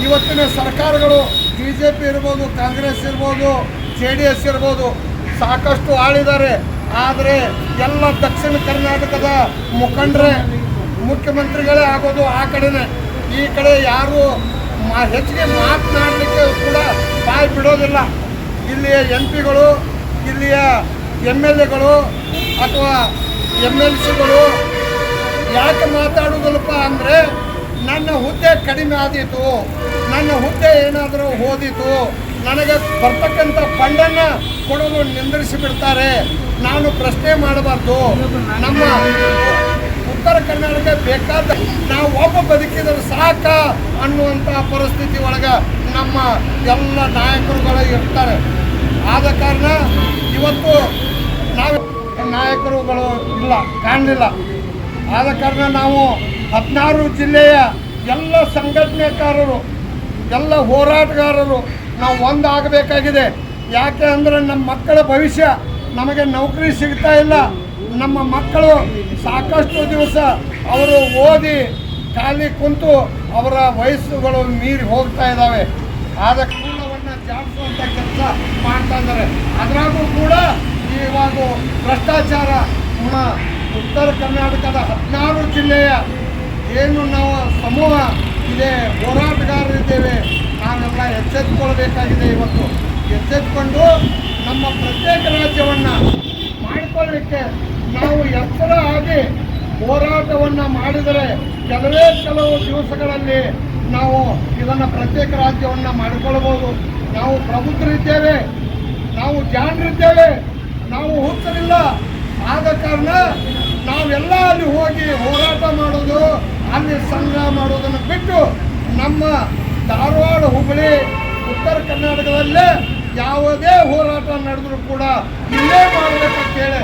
ಇವತ್ತಿನ ಸರ್ಕಾರಗಳು BJP ಇರ್ಬೋದು, ಕಾಂಗ್ರೆಸ್ ಇರ್ಬೋದು, JDS ಇರ್ಬೋದು ಸಾಕಷ್ಟು ಆಳಿದ್ದಾರೆ. ಆದರೆ ಎಲ್ಲ ದಕ್ಷಿಣ ಕರ್ನಾಟಕದ ಮುಖಂಡರೇ ಮುಖ್ಯಮಂತ್ರಿಗಳೇ ಆಗೋದು ಆ ಕಡೆನೇ. ಈ ಕಡೆ ಯಾರು ಹೆಚ್ಚಿಗೆ ಮಾತನಾಡಲಿಕ್ಕೆ ಕೂಡ ಬಾಯಿ ಬಿಡೋದಿಲ್ಲ. ಇಲ್ಲಿಯ MP ಗಳು, ಇಲ್ಲಿಯ MLAಗಳು ಅಥವಾ MLCಗಳು ಯಾಕೆ ಮಾತಾಡೋದಿಲ್ಲಪ್ಪ ಅಂದರೆ ನನ್ನ ಹುದ್ದೆ ಕಡಿಮೆ ಆದೀತು, ನನ್ನ ಹುದ್ದೆ ಏನಾದರೂ ಹೋದಿತು, ನನಗೆ ಬರ್ತಕ್ಕಂಥ ಫಂಡನ್ನು ಕೊಡೋದು ನಿಂದಿರಿಸಿ ಬಿಡ್ತಾರೆ, ನಾನು ಪ್ರಶ್ನೆ ಮಾಡಬಾರ್ದು, ನಮ್ಮ ಉತ್ತರ ಕರ್ನಾಟಕ ಬೇಕಾದ ನಾವು ಒಬ್ಬ ಬದುಕಿದ್ರೆ ಸಾಕ ಅನ್ನುವಂಥ ಪರಿಸ್ಥಿತಿ ಒಳಗೆ ನಮ್ಮ ಎಲ್ಲ ನಾಯಕರುಗಳು ಇರ್ತಾರೆ. ಆದ ಕಾರಣ ಇವತ್ತು ನಾವು ನಾಯಕರುಗಳು ಇಲ್ಲ, ಕಾಣಲಿಲ್ಲ. ಆದ ಕಾರಣ ನಾವು 16 ಜಿಲ್ಲೆಯ ಎಲ್ಲ ಸಂಘಟನೆಕಾರರು, ಎಲ್ಲ ಹೋರಾಟಗಾರರು ನಾವು ಒಂದಾಗಬೇಕಾಗಿದೆ. ಯಾಕೆ ಅಂದರೆ ನಮ್ಮ ಮಕ್ಕಳ ಭವಿಷ್ಯ, ನಮಗೆ ನೌಕರಿ ಸಿಗ್ತಾ ಇಲ್ಲ. ನಮ್ಮ ಮಕ್ಕಳು ಸಾಕಷ್ಟು ದಿವಸ ಅವರು ಓದಿ ಖಾಲಿ ಕುಂತು ಅವರ ವಯಸ್ಸುಗಳು ಮೀರಿ ಹೋಗ್ತಾ ಇದ್ದಾವೆ. ಆದ ಮೂಲವನ್ನು ಜಾಡಿಸುವಂಥ ಕೆಲಸ ಮಾಡ್ತಾ ಇದ್ದಾರೆ. ಅದರಾಗೂ ಕೂಡ ಇವಾಗ ಭ್ರಷ್ಟಾಚಾರ ಉತ್ತರ ಕರ್ನಾಟಕದ 16 ಜಿಲ್ಲೆಯ ಏನು ನಾವು ಸಮೂಹ ಇದೆ, ಹೋರಾಟಗಾರರಿದ್ದೇವೆ, ನಾವೆಲ್ಲ ಎಚ್ಚೆತ್ತುಕೊಳ್ಬೇಕಾಗಿದೆ. ಇವತ್ತು ಎಚ್ಚೆತ್ತುಕೊಂಡು ನಮ್ಮ ಪ್ರತ್ಯೇಕ ರಾಜ್ಯವನ್ನು ಮಾಡಿಕೊಳ್ಳಲಿಕ್ಕೆ ನಾವು ಎಚ್ಚರ ಆಗಿ ಹೋರಾಟವನ್ನು ಮಾಡಿದರೆ ಕೆಲವು ದಿವಸಗಳಲ್ಲಿ ನಾವು ಇದನ್ನು ಪ್ರತ್ಯೇಕ ರಾಜ್ಯವನ್ನು ಮಾಡಿಕೊಳ್ಳಬಹುದು. ನಾವು ಪ್ರಬುದ್ಧರಿದ್ದೇವೆ, ನಾವು ಜಾಣರಿದ್ದೇವೆ, ನಾವು ಹುಚ್ಚರಿಲ್ಲ. ಆದ ಕಾರಣ ನಾವೆಲ್ಲ ಅಲ್ಲಿ ಹೋಗಿ ಹೋರಾಟ ಮಾಡೋದು, ಅಲ್ಲಿ ಸಂಗ್ರಹ ಮಾಡೋದನ್ನು ಬಿಟ್ಟು ನಮ್ಮ ಧಾರವಾಡ, ಹುಬ್ಬಳ್ಳಿ, ಉತ್ತರ ಕರ್ನಾಟಕದಲ್ಲೇ ಯಾವುದೇ ಹೋರಾಟ ನಡೆದರೂ ಕೂಡ ಇಲ್ಲೇ ಮಾಡಬೇಕಂತೇಳಿ